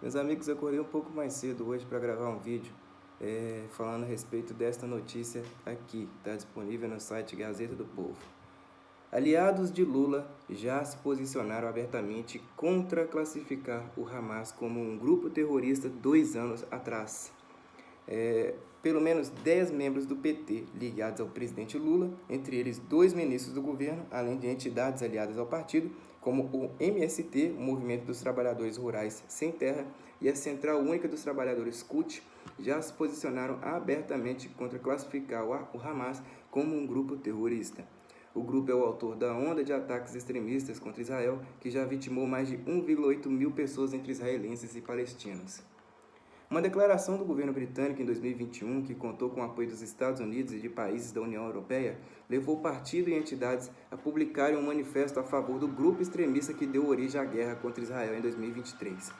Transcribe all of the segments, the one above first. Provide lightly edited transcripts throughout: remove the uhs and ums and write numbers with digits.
Meus amigos, eu acordei um pouco mais cedo hoje para gravar um vídeo falando a respeito desta notícia aqui, está disponível no site Gazeta do Povo. Aliados de Lula já se posicionaram abertamente contra classificar o Hamas como um grupo terrorista 2 anos atrás. Pelo menos 10 membros do PT ligados ao presidente Lula, entre eles 2 ministros do governo, além de entidades aliadas ao partido, como o MST, o Movimento dos Trabalhadores Rurais Sem Terra, e a Central Única dos Trabalhadores CUT, já se posicionaram abertamente contra classificar o Hamas como um grupo terrorista. O grupo é o autor da onda de ataques extremistas contra Israel, que já vitimou mais de 1,8 mil pessoas entre israelenses e palestinos. Uma declaração do governo britânico em 2021, que contou com o apoio dos Estados Unidos e de países da União Europeia, levou o partido e entidades a publicarem um manifesto a favor do grupo extremista que deu origem à guerra contra Israel em 2023.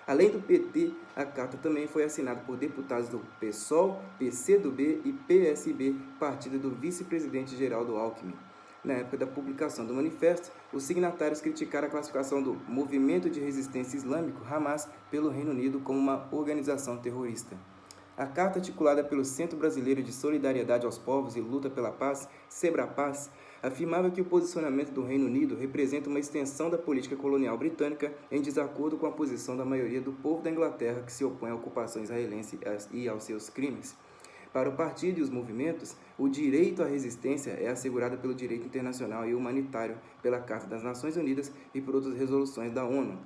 Além do PT, a carta também foi assinada por deputados do PSOL, PCdoB e PSB, partido do vice-presidente Geraldo Alckmin. Na época da publicação do manifesto, os signatários criticaram a classificação do Movimento de Resistência Islâmico, Hamas, pelo Reino Unido como uma organização terrorista. A carta articulada pelo Centro Brasileiro de Solidariedade aos Povos e Luta pela Paz, Sebrapaz, afirmava que o posicionamento do Reino Unido representa uma extensão da política colonial britânica em desacordo com a posição da maioria do povo da Inglaterra que se opõe à ocupação israelense e aos seus crimes. Para o partido e os movimentos, o direito à resistência é assegurado pelo direito internacional e humanitário, pela Carta das Nações Unidas e por outras resoluções da ONU.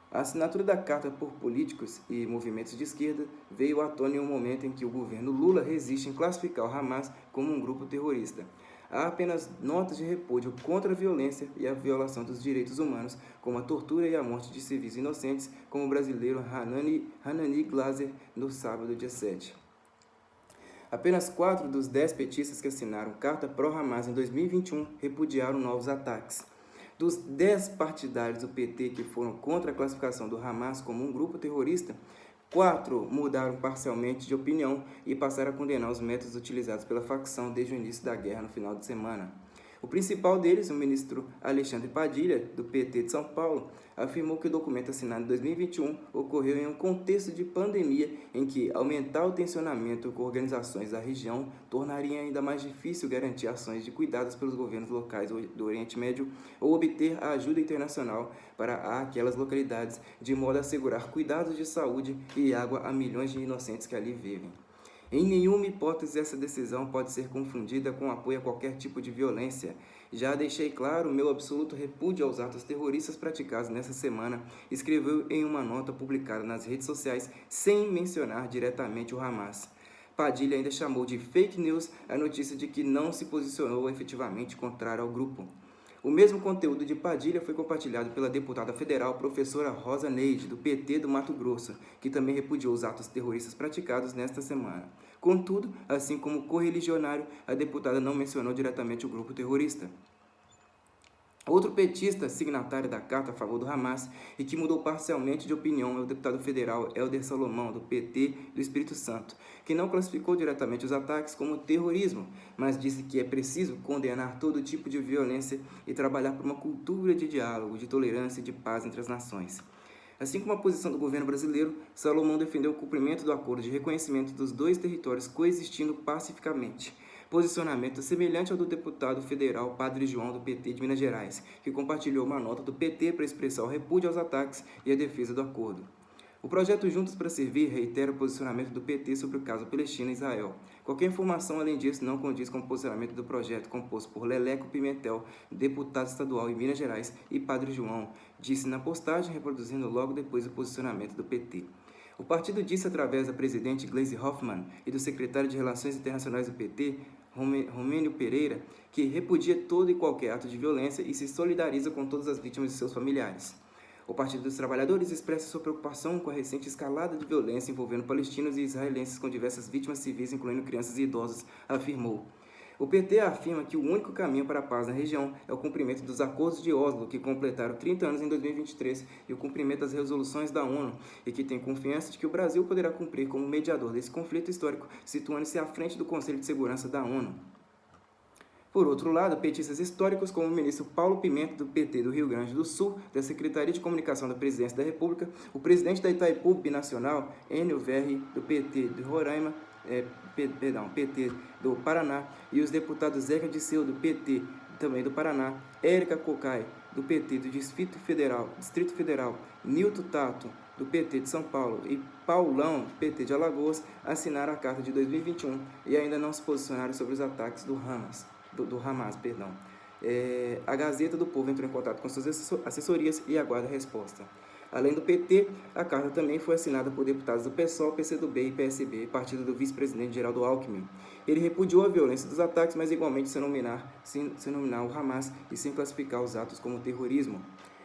A assinatura da carta por políticos e movimentos de esquerda veio à tona em um momento em que o governo Lula resiste em classificar o Hamas como um grupo terrorista. Há apenas notas de repúdio contra a violência e a violação dos direitos humanos, como a tortura e a morte de civis inocentes, como o brasileiro Hanani Glaser no sábado, dia 7. Apenas 4 dos 10 petistas que assinaram carta pró-Hamas em 2021 repudiaram novos ataques. Dos 10 partidários do PT que foram contra a classificação do Hamas como um grupo terrorista, 4 mudaram parcialmente de opinião e passaram a condenar os métodos utilizados pela facção desde o início da guerra no final de semana. O principal deles, o ministro Alexandre Padilha, do PT de São Paulo, afirmou que o documento assinado em 2021 ocorreu em um contexto de pandemia em que aumentar o tensionamento com organizações da região tornaria ainda mais difícil garantir ações de cuidados pelos governos locais do Oriente Médio ou obter a ajuda internacional para aquelas localidades, de modo a assegurar cuidados de saúde e água a milhões de inocentes que ali vivem. Em nenhuma hipótese essa decisão pode ser confundida com apoio a qualquer tipo de violência. Já deixei claro o meu absoluto repúdio aos atos terroristas praticados nessa semana, escreveu em uma nota publicada nas redes sociais sem mencionar diretamente o Hamas. Padilha ainda chamou de fake news a notícia de que não se posicionou efetivamente contrário ao grupo. O mesmo conteúdo de Padilha foi compartilhado pela deputada federal professora Rosa Neide, do PT do Mato Grosso, que também repudiou os atos terroristas praticados nesta semana. Contudo, assim como correligionário, a deputada não mencionou diretamente o grupo terrorista. Outro petista signatário da carta a favor do Hamas e que mudou parcialmente de opinião é o deputado federal Helder Salomão, do PT do Espírito Santo, que não classificou diretamente os ataques como terrorismo, mas disse que é preciso condenar todo tipo de violência e trabalhar por uma cultura de diálogo, de tolerância e de paz entre as nações. Assim como a posição do governo brasileiro, Salomão defendeu o cumprimento do acordo de reconhecimento dos 2 territórios coexistindo pacificamente. Posicionamento semelhante ao do deputado federal Padre João, do PT de Minas Gerais, que compartilhou uma nota do PT para expressar o repúdio aos ataques e a defesa do acordo. O projeto Juntos para Servir reitera o posicionamento do PT sobre o caso Palestina e Israel. Qualquer informação além disso não condiz com o posicionamento do projeto composto por Leleco Pimentel, deputado estadual em Minas Gerais, e Padre João, disse na postagem, reproduzindo logo depois o posicionamento do PT. O partido disse através da presidente Gleisi Hoffmann e do secretário de Relações Internacionais do PT, Romênio Pereira, que repudia todo e qualquer ato de violência e se solidariza com todas as vítimas e seus familiares. O Partido dos Trabalhadores expressa sua preocupação com a recente escalada de violência envolvendo palestinos e israelenses com diversas vítimas civis, incluindo crianças e idosos, afirmou. O PT afirma que o único caminho para a paz na região é o cumprimento dos acordos de Oslo, que completaram 30 anos em 2023, e o cumprimento das resoluções da ONU, e que tem confiança de que o Brasil poderá cumprir como mediador desse conflito histórico, situando-se à frente do Conselho de Segurança da ONU. Por outro lado, petistas históricos como o ministro Paulo Pimenta, do PT do Rio Grande do Sul, da Secretaria de Comunicação da Presidência da República, o presidente da Itaipu Binacional, Enio Verri, do PT de Roraima, PT do Paraná, e os deputados Zeca Disseu, do PT também do Paraná, Érica Cocai, do PT do Distrito Federal, Nilton Tato, do PT de São Paulo, e Paulão, do PT de Alagoas, assinaram a Carta de 2021 e ainda não se posicionaram sobre os ataques do Hamas. A Gazeta do Povo entrou em contato com suas assessorias e aguarda a resposta. Além do PT, a carta também foi assinada por deputados do PSOL, PCdoB e PSB, partido do vice-presidente Geraldo Alckmin. Ele repudiou a violência dos ataques, mas igualmente sem nominar o Hamas e sem classificar os atos como terrorismo.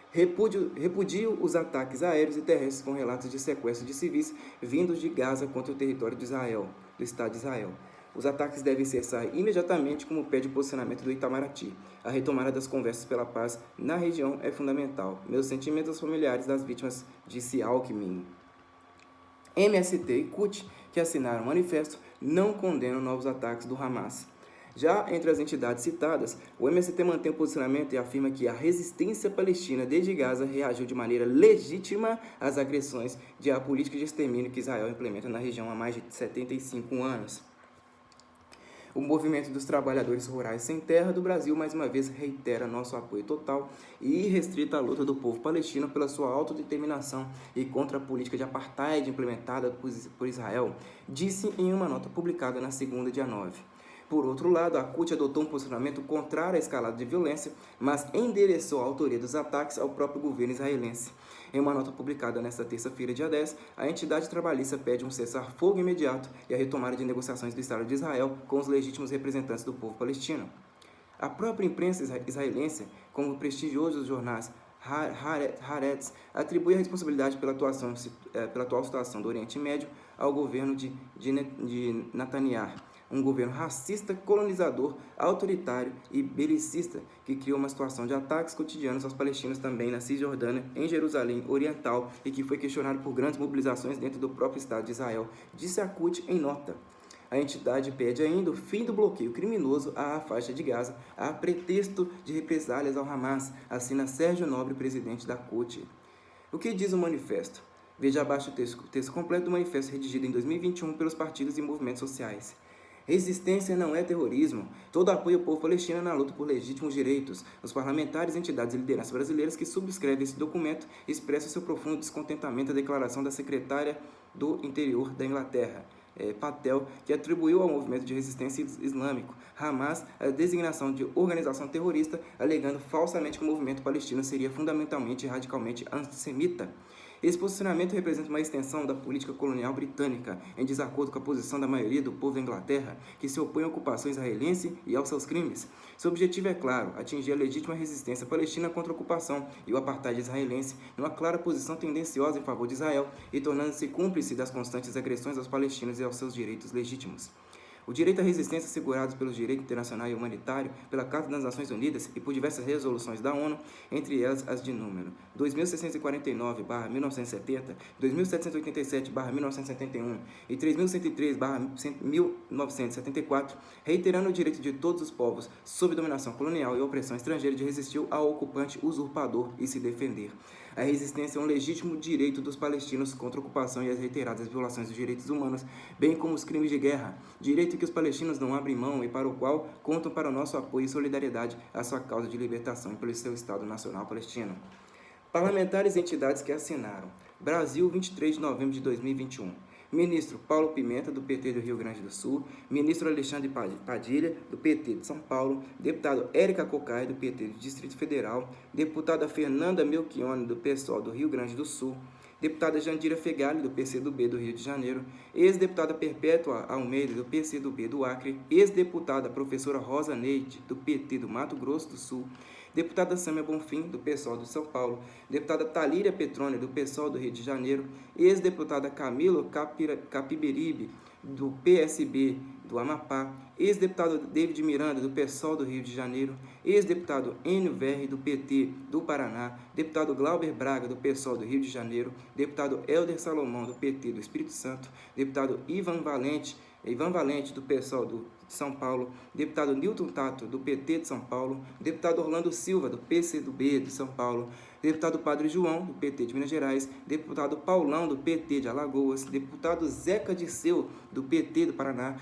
Repudio os ataques aéreos e terrestres com relatos de sequestro de civis vindos de Gaza contra o território de Israel, do Estado de Israel. Os ataques devem cessar imediatamente, como pede o posicionamento do Itamaraty. A retomada das conversas pela paz na região é fundamental. Meus sentimentos aos familiares das vítimas, disse Alckmin. MST e CUT, que assinaram o manifesto, não condenam novos ataques do Hamas. Já entre as entidades citadas, o MST mantém o posicionamento e afirma que a resistência palestina desde Gaza reagiu de maneira legítima às agressões de a política de extermínio que Israel implementa na região há mais de 75 anos. O Movimento dos Trabalhadores Rurais Sem Terra do Brasil, mais uma vez, reitera nosso apoio total e irrestrito à luta do povo palestino pela sua autodeterminação e contra a política de apartheid implementada por Israel, disse em uma nota publicada na segunda, dia 9. Por outro lado, a CUT adotou um posicionamento contrário à escalada de violência, mas endereçou a autoria dos ataques ao próprio governo israelense. Em uma nota publicada nesta terça-feira, dia 10, a entidade trabalhista pede um cessar-fogo imediato e a retomada de negociações do Estado de Israel com os legítimos representantes do povo palestino. A própria imprensa israelense, como prestigiosos jornais Haaretz, atribui a responsabilidade pela atual situação do Oriente Médio ao governo de Netanyahu, um governo racista, colonizador, autoritário e belicista que criou uma situação de ataques cotidianos aos palestinos também na Cisjordânia, em Jerusalém Oriental, e que foi questionado por grandes mobilizações dentro do próprio Estado de Israel, disse a CUT em nota. A entidade pede ainda o fim do bloqueio criminoso à faixa de Gaza, a pretexto de represálias ao Hamas, assina Sérgio Nobre, presidente da CUT. O que diz o manifesto? Veja abaixo o texto completo do manifesto redigido em 2021 pelos partidos e movimentos sociais. Resistência não é terrorismo. Todo apoio ao povo palestino na luta por legítimos direitos. Os parlamentares, entidades e lideranças brasileiras que subscrevem esse documento expressam seu profundo descontentamento à declaração da secretária do Interior da Inglaterra, Patel, que atribuiu ao movimento de resistência islâmico, Hamas, a designação de organização terrorista, alegando falsamente que o movimento palestino seria fundamentalmente e radicalmente antissemita. Esse posicionamento representa uma extensão da política colonial britânica, em desacordo com a posição da maioria do povo da Inglaterra, que se opõe à ocupação israelense e aos seus crimes. Seu objetivo é claro, atingir a legítima resistência palestina contra a ocupação e o apartheid israelense, numa clara posição tendenciosa em favor de Israel e tornando-se cúmplice das constantes agressões aos palestinos e aos seus direitos legítimos. O direito à resistência assegurado pelo direito internacional e humanitário, pela Carta das Nações Unidas e por diversas resoluções da ONU, entre elas as de número 2649/1970, 2787/1971 e 3103/1974, reiterando o direito de todos os povos, sob dominação colonial e opressão estrangeira, de resistir ao ocupante usurpador e se defender. A resistência é um legítimo direito dos palestinos contra a ocupação e as reiteradas violações dos direitos humanos, bem como os crimes de guerra, direito que os palestinos não abrem mão e para o qual contam para o nosso apoio e solidariedade à sua causa de libertação e pelo seu Estado Nacional Palestino. Parlamentares e entidades que assinaram. Brasil, 23 de novembro de 2021. Ministro Paulo Pimenta, do PT do Rio Grande do Sul, ministro Alexandre Padilha, do PT de São Paulo, deputado Érica Cocai, do PT do Distrito Federal, deputada Fernanda Melchione, do PSOL do Rio Grande do Sul, deputada Jandira Fegali, do PCdoB do Rio de Janeiro, ex-deputada Perpétua Almeida, do PCdoB do Acre, ex-deputada professora Rosa Neide, do PT do Mato Grosso do Sul, deputada Sâmia Bonfim, do PSOL de São Paulo, deputada Talíria Petrone, do PSOL do Rio de Janeiro, ex-deputada Camilo Capiberibe, do PSB do Amapá, ex-deputado David Miranda, do PSOL do Rio de Janeiro, ex-deputado Enio Verri, do PT do Paraná, deputado Glauber Braga, do PSOL do Rio de Janeiro, deputado Helder Salomão, do PT do Espírito Santo, deputado Ivan Valente, do PSOL do de São Paulo, deputado Newton Tato, do PT de São Paulo, deputado Orlando Silva, do PCdoB de São Paulo, deputado Padre João, do PT de Minas Gerais, deputado Paulão, do PT de Alagoas, deputado Zeca Dirceu, do PT do Paraná,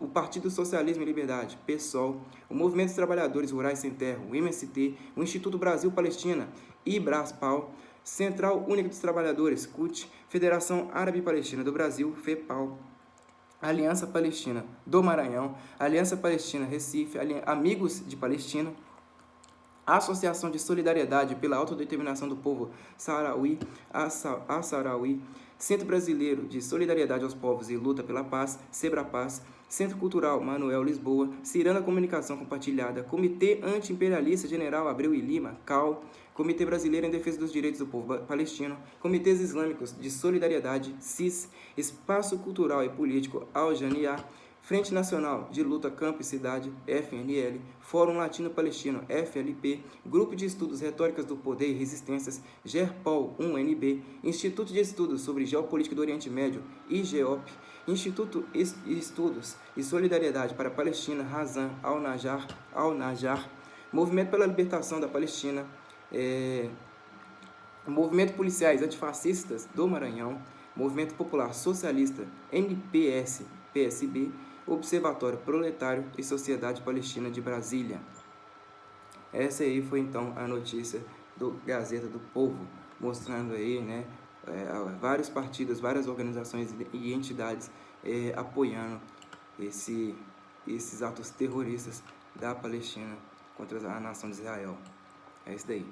o Partido Socialismo e Liberdade, PSOL, o Movimento dos Trabalhadores Rurais Sem Terra, o MST, o Instituto Brasil-Palestina, IBRASPAL, Central Única dos Trabalhadores, CUT, Federação Árabe-Palestina do Brasil, FEPAL, Aliança Palestina do Maranhão, Aliança Palestina Recife, Amigos de Palestina, Associação de Solidariedade pela Autodeterminação do Povo Saharaui, Assarauí, Centro Brasileiro de Solidariedade aos Povos e Luta pela Paz, SEBRAPAZ, Centro Cultural Manuel Lisboa, Ciranda Comunicação Compartilhada, Comitê Anti-Imperialista General Abreu e Lima, CAL, Comitê Brasileiro em Defesa dos Direitos do Povo Palestino, Comitês Islâmicos de Solidariedade, CIS, Espaço Cultural e Político Al-Jania, Frente Nacional de Luta Campo e Cidade, FNL, Fórum Latino-Palestino, FLP, Grupo de Estudos Retóricas do Poder e Resistências, GERPOL 1NB, Instituto de Estudos sobre Geopolítica do Oriente Médio, IGEOP, Instituto Estudos e Solidariedade para a Palestina, Razan, Al-Najar, Movimento pela Libertação da Palestina, Movimento Policiais Antifascistas do Maranhão, Movimento Popular Socialista, MPS, PSB, Observatório Proletário e Sociedade Palestina de Brasília. Essa aí foi então a notícia do Gazeta do Povo, mostrando aí, né, vários partidos, várias organizações e entidades apoiando esses atos terroristas da Palestina contra a nação de Israel. É isso daí.